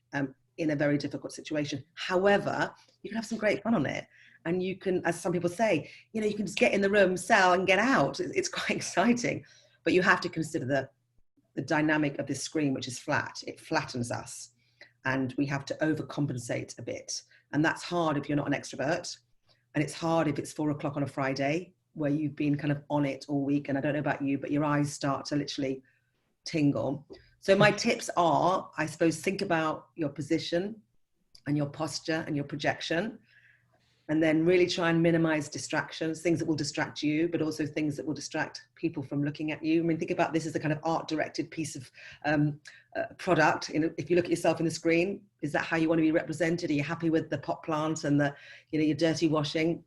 in a very difficult situation. However, you can have some great fun on it. And you can, as some people say, you know, you can just get in the room, sell and get out. It's quite exciting, but you have to consider the dynamic of this screen, which is flat. It flattens us and we have to overcompensate a bit. And that's hard if you're not an extrovert. And it's hard if it's 4 o'clock on a Friday where you've been kind of on it all week. And I don't know about you, but your eyes start to literally tingle. So my tips are, I suppose, think about your position and your posture and your projection, and then really try and minimize distractions, things that will distract you, but also things that will distract people from looking at you. I mean, think about this as a kind of art-directed piece of product. You know, if you look at yourself in the screen, is that how you want to be represented? Are you happy with the pot plant and the, you know, your dirty washing?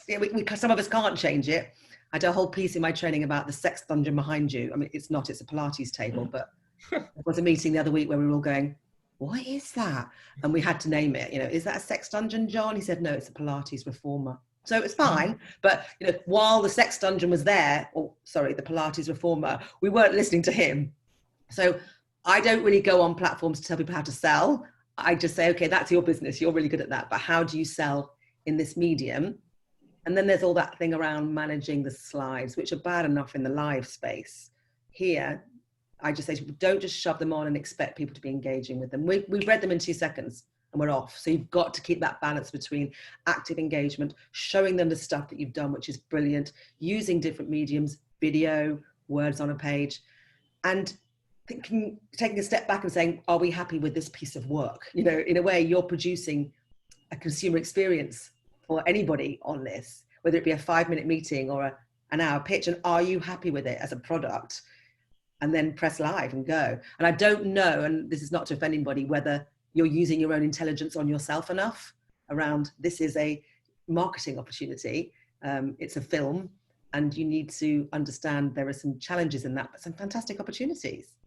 Yeah, some of us can't change it. I did a whole piece in my training about the sex dungeon behind you. I mean, it's not, it's a Pilates table, but there was a meeting the other week where we were all going, what is that? And we had to name it. You know, is that a sex dungeon, John? He said, no, it's a Pilates reformer. So it's fine. But, you know, while the sex dungeon was there, or sorry, the Pilates reformer, we weren't listening to him. So I don't really go on platforms to tell people how to sell. I just say, okay, that's your business. You're really good at that. But how do you sell in this medium? And then there's all that thing around managing the slides, which are bad enough in the live space. Here, I just say to people, don't just shove them on and expect people to be engaging with them. We read them in 2 seconds and we're off. So you've got to keep that balance between active engagement, showing them the stuff that you've done, which is brilliant, using different mediums, video, words on a page, and taking a step back and saying, are we happy with this piece of work? You know, in a way, you're producing a consumer experience for anybody on this, whether it be a 5-minute meeting or an hour pitch, and are you happy with it as a product? And then press live and go. And I don't know, and this is not to offend anybody, whether you're using your own intelligence on yourself enough around, this is a marketing opportunity, it's a film, and you need to understand there are some challenges in that, but some fantastic opportunities.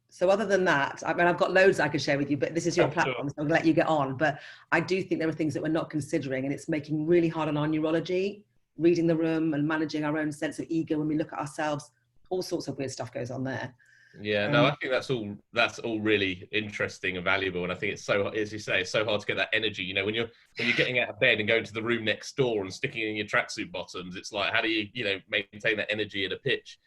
So other than that, I mean, I've got loads I could share with you, but this is your platform, so I'll let you get on. But I do think there are things that we're not considering, and it's making really hard on our neurology, reading the room and managing our own sense of ego when we look at ourselves. All sorts of weird stuff goes on there. Yeah, no, I think that's all really interesting and valuable. And I think it's so, as you say, it's so hard to get that energy. You know, when you're getting out of bed and going to the room next door and sticking in your tracksuit bottoms, it's like, how do you, you know, maintain that energy at a pitch?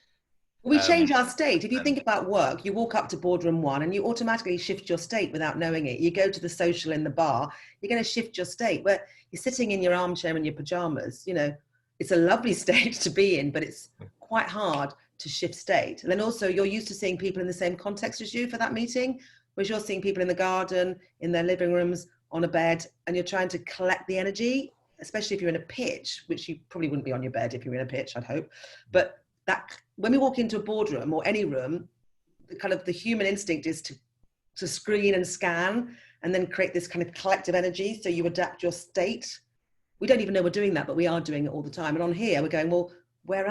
We change our state. If you think about work, you walk up to boardroom 1 and you automatically shift your state without knowing it. You go to the social in the bar, you're going to shift your state where you're sitting in your armchair in your pajamas. You know, it's a lovely state to be in, but it's quite hard to shift state. And then also you're used to seeing people in the same context as you for that meeting, whereas you're seeing people in the garden, in their living rooms, on a bed, and you're trying to collect the energy, especially if you're in a pitch, which you probably wouldn't be on your bed if you're in a pitch, I'd hope. But that when we walk into a boardroom or any room, the kind of the human instinct is to screen and scan and then create this kind of collective energy. So you adapt your state. We don't even know we're doing that, but we are doing it all the time. And on here, we're going, well, where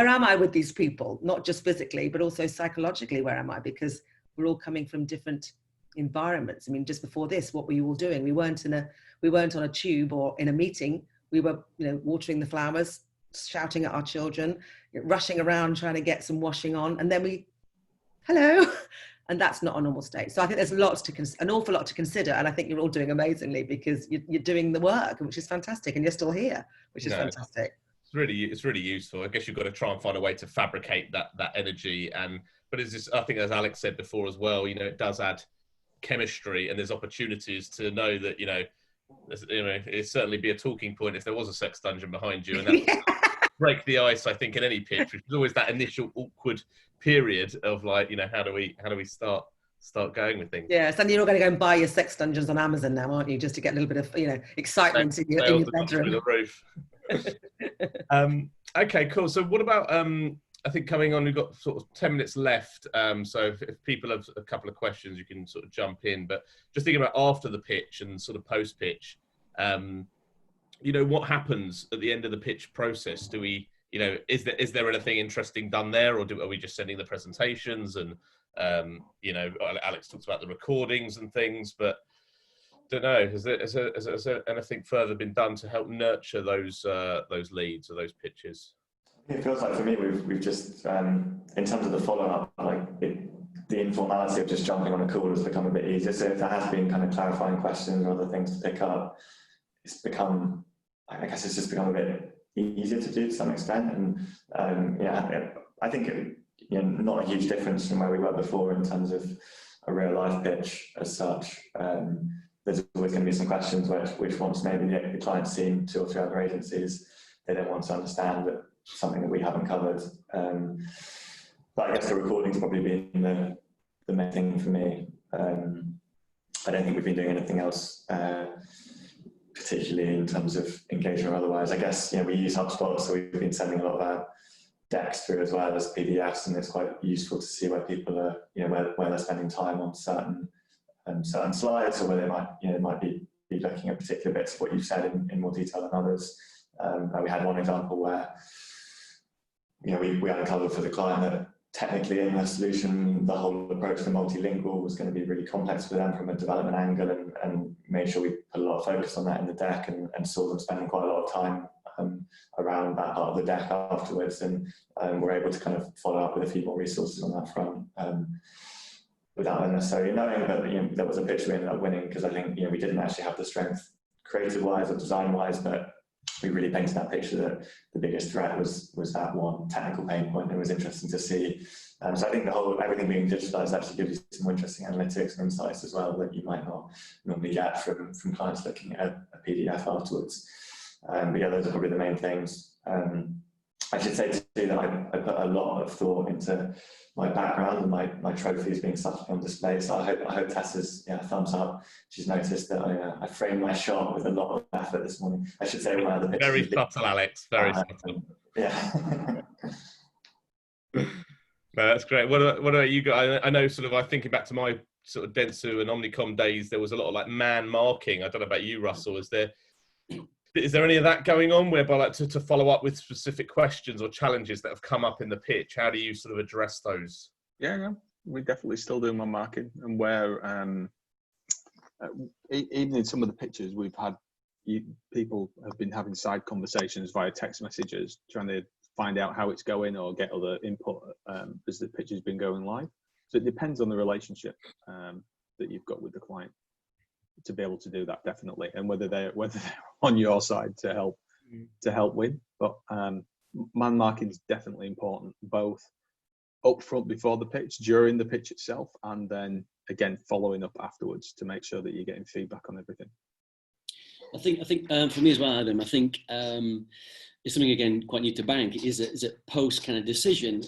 am I with these people? Not just physically, but also psychologically, where am I? Because we're all coming from different environments. I mean, just before this, what were you all doing? We weren't on a tube or in a meeting. We were, you know, watering the flowers, shouting at our children, rushing around trying to get some washing on, and then hello, and that's not a normal state. So I think there's an awful lot to consider, and I think you're all doing amazingly because you're doing the work, which is fantastic, and you're still here, which is fantastic. It's really useful. I guess you've got to try and find a way to fabricate that energy, but it's just, I think as Alex said before as well, you know, it does add chemistry and there's opportunities to know that, it'd certainly be a talking point if there was a sex dungeon behind you, and that would break the ice, I think, in any pitch, which is always that initial awkward period of like, how do we start going with things. Yes, and you're all going to go and buy your sex dungeons on Amazon now, aren't you? Just to get a little bit of, excitement in your bedroom. The roof. Okay, cool. So what about, I think coming on, we've got sort of 10 minutes left. So if people have a couple of questions, you can sort of jump in. But just thinking about after the pitch and sort of post-pitch, what happens at the end of the pitch process? Do we, is there anything interesting done there, or are we just sending the presentations? And Alex talks about the recordings and things, but don't know. Has there anything further been done to help nurture those leads or those pitches? It feels like for me we've just in terms of the follow-up, like the informality of just jumping on a call has become a bit easier. So if there has been kind of clarifying questions or other things to pick up, it's become, I guess it's just become a bit easier to do to some extent. And I think not a huge difference from where we were before in terms of a real life pitch as such. There's always going to be some questions which once maybe the client's seen 2 or 3 other agencies, they don't want to understand that something that we haven't covered. But I guess the recording's probably been the main thing for me. I don't think we've been doing anything else particularly in terms of engagement or otherwise. I guess we use HubSpot, so we've been sending a lot of our decks through as well as PDFs, and it's quite useful to see where people are, where they're spending time on certain slides, or where they might be looking at particular bits of what you've said in more detail than others. We had one example where we uncovered for the client that technically in the solution, the whole approach to multilingual was going to be really complex for them from a development angle, and made sure we put a lot of focus on that in the deck, and saw them spending quite a lot of time around that part of the deck afterwards, and we're able to kind of follow up with a few more resources on that front without necessarily knowing. But there was a pitch we ended up winning because I think we didn't actually have the strength creative wise or design wise, but we really painted that picture that the biggest threat was that one technical pain point. It was interesting to see. So I think everything being digitalized actually gives you some more interesting analytics and insights as well that you might not normally get from clients looking at a PDF afterwards. But yeah, those are probably the main things. I should say too that I put a lot of thought into my background and my trophies being subtly on display. So I hope Tessa's thumbs up. She's noticed that I framed my shot with a lot of effort this morning. I should say one of the pictures. Very subtle, Alex. Very subtle. Yeah. No, that's great. What about you guys? I know I thinking back to my sort of Dentsu and Omnicom days, there was a lot of like man marking. I don't know about you, Russell. Is there any of that going on whereby like to follow up with specific questions or challenges that have come up in the pitch? How do you sort of address those? Yeah, we definitely still do man marking, and where even in some of the pitches we've had, people have been having side conversations via text messages, trying to find out how it's going or get other input as the pitch has been going live. So it depends on the relationship that you've got with the client to be able to do that, definitely, and whether they're on your side to help win. But man marking is definitely important, both up front before the pitch, during the pitch itself, and then again following up afterwards to make sure that you're getting feedback on everything. I think for me as well, Adam, I think it's something again quite new to bank. Is a post kind of decision.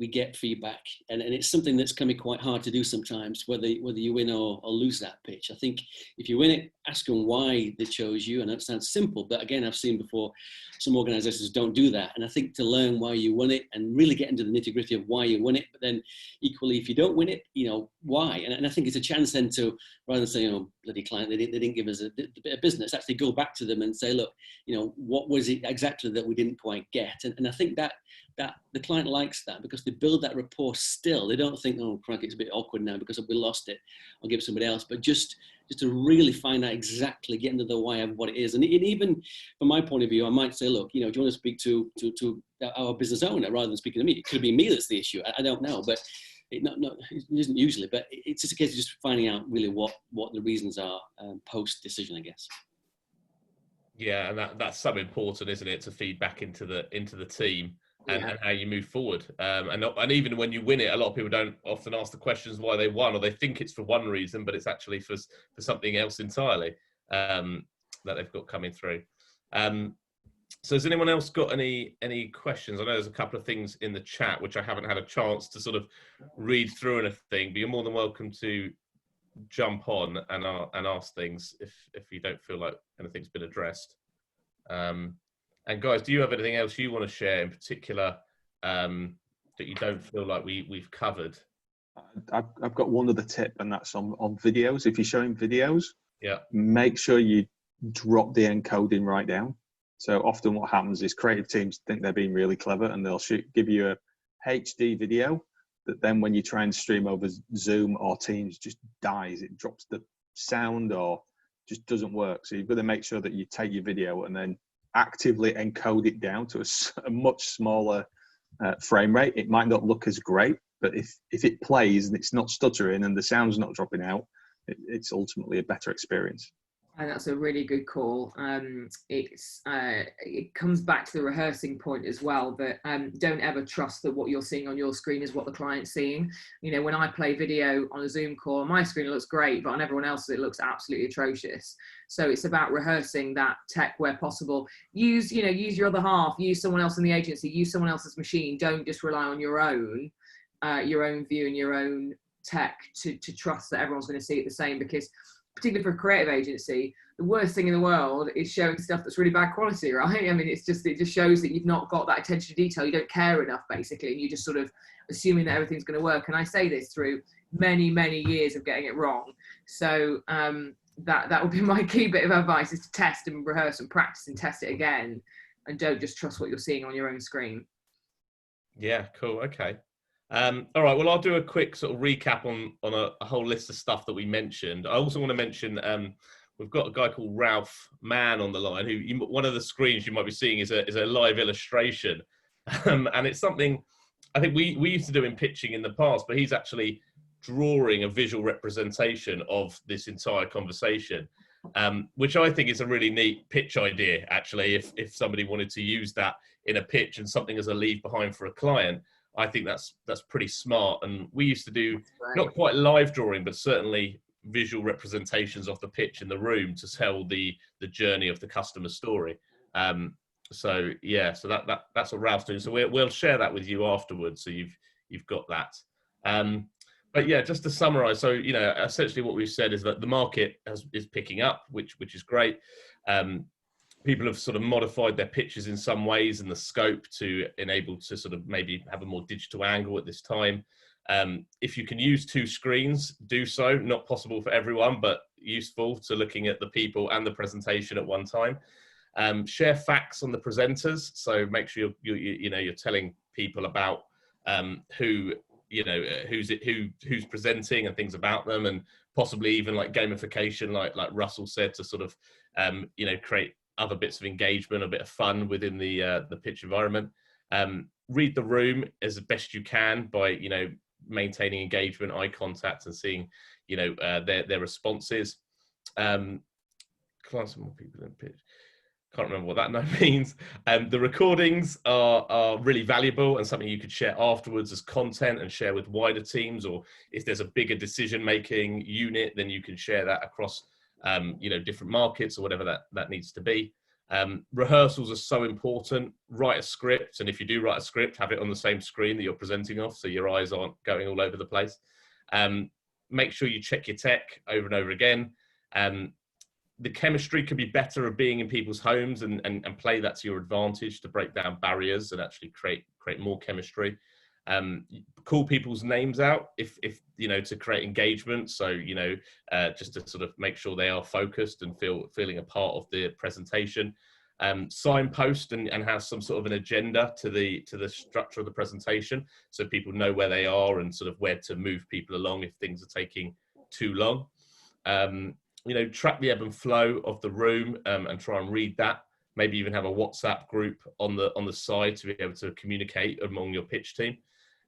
We get feedback, and it's something that's can be quite hard to do sometimes, whether you win or lose that pitch. I think if you win it, ask them why they chose you, and that sounds simple, but again, I've seen before some organizations don't do that. And I think to learn why you won it and really get into the nitty gritty of why you won it, but then equally, if you don't win it, why. And I think it's a chance then to, rather than say, bloody client, they didn't give us a bit of business, actually go back to them and say, look, what was it exactly that we didn't quite get? And I think that the client likes that, because they build that rapport still. They don't think, oh, crikey, it's a bit awkward now because we lost it, I'll give somebody else. But just to really find out exactly, get into the why of what it is. And even from my point of view, I might say, look, do you want to speak to our business owner rather than speaking to me? It could be me that's the issue. I don't know, but it isn't usually. But it's just a case of just finding out really what the reasons are post-decision, I guess. Yeah, and that's so important, isn't it, to feed back into the team. and how you move forward. And even when you win it, a lot of people don't often ask the questions why they won, or they think it's for one reason, but it's actually for something else entirely that they've got coming through. So has anyone else got any questions? I know there's a couple of things in the chat which I haven't had a chance to sort of read through anything, but you're more than welcome to jump on and ask things if you don't feel like anything's been addressed. And guys, do you have anything else you want to share in particular that you don't feel like we've covered? I've got one other tip, and that's on videos. If you're showing videos, make sure you drop the encoding right down. So often what happens is creative teams think they're being really clever, and they'll give you a HD video that then when you try and stream over Zoom or Teams just dies. It drops the sound or just doesn't work. So you've got to make sure that you take your video and then actively encode it down to a much smaller frame rate. It might not look as great, but if it plays and it's not stuttering and the sound's not dropping out, it's ultimately a better experience. And that's a really good call. It comes back to the rehearsing point as well, that don't ever trust that what you're seeing on your screen is what the client's seeing. You know, when I play video on a Zoom call, on my screen it looks great, but on everyone else's it looks absolutely atrocious. So it's about rehearsing that tech where possible. Use your other half, use someone else in the agency, use someone else's machine. Don't just rely on your own view and your own tech to trust that everyone's going to see it the same, because particularly for a creative agency, the worst thing in the world is showing stuff that's really bad quality, right? I mean, it just shows that you've not got that attention to detail. You don't care enough, basically, and you're just sort of assuming that everything's going to work. And I say this through many, many years of getting it wrong. So that would be my key bit of advice, is to test and rehearse and practice and test it again, and don't just trust what you're seeing on your own screen. Yeah, cool. Okay. All right, well, I'll do a quick sort of recap on a whole list of stuff that we mentioned. I also want to mention we've got a guy called Ralph Mann on the line, who one of the screens you might be seeing is a live illustration. And it's something I think we used to do in pitching in the past, but he's actually drawing a visual representation of this entire conversation, which I think is a really neat pitch idea, actually, if somebody wanted to use that in a pitch and something as a leave behind for a client. I think that's pretty smart. And we used to do not quite live drawing, but certainly visual representations of the pitch in the room to tell the journey of the customer story. So that's what Ralph's doing. So we'll share that with you afterwards, so you've got that. But yeah, just to summarize, so essentially what we've said is that the market is picking up, which is great. People have sort of modified their pitches in some ways and the scope to enable to sort of maybe have a more digital angle at this time. If you can use two screens, do so. Not possible for everyone, but useful to looking at the people and the presentation at one time. Share facts on the presenters, so make sure you're telling people about who's presenting and things about them, and possibly even like gamification, like Russell said, to sort of create other bits of engagement, a bit of fun within the pitch environment. Read the room as best you can by maintaining engagement, eye contact, and seeing their responses. Class more people in pitch. Can't remember what that means. The recordings are really valuable and something you could share afterwards as content and share with wider teams, or if there's a bigger decision-making unit, then you can share that across different markets or whatever that needs to be. Rehearsals are so important. Write a script, and if you do write a script, have it on the same screen that you're presenting off, so your eyes aren't going all over the place. Make sure you check your tech over and over again. The chemistry could be better of being in people's homes, and play that to your advantage to break down barriers and actually create more chemistry. Call people's names out if to create engagement, so just to sort of make sure they are focused and feeling a part of the presentation. Signpost and have some sort of an agenda to the structure of the presentation, so people know where they are and sort of where to move people along if things are taking too long. Track the ebb and flow of the room, and try and read that. Maybe even have a WhatsApp group on the side to be able to communicate among your pitch team.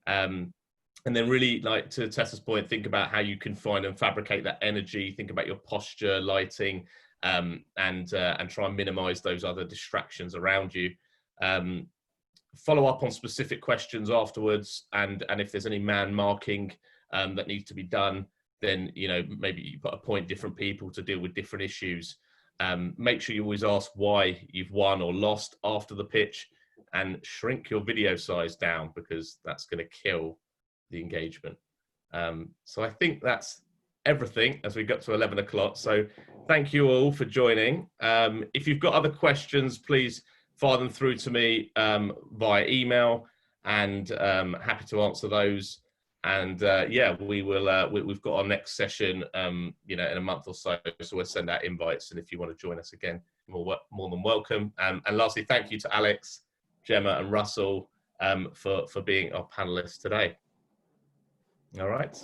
And then really, like to Tessa's point, think about how you can find and fabricate that energy. Think about your posture, lighting, and try and minimize those other distractions around you. follow up on specific questions afterwards, and if there's any man marking that needs to be done, then maybe you appoint different people to deal with different issues. Make sure you always ask why you've won or lost after the pitch, and shrink your video size down, because that's going to kill the engagement. So I think that's everything as we got to 11 o'clock. So thank you all for joining. If you've got other questions, please fire them through to me via email, and happy to answer those. And yeah, we will. We've got our next session, in a month or so. So we'll send out invites, and if you want to join us again, more than welcome. And lastly, thank you to Alex, Gemma, and Russell for being our panelists today. All right.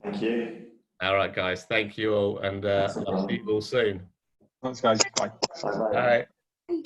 Thank you. All right, guys. Thank you all, and I'll see you all soon. Thanks, guys. Bye. Bye-bye. Bye.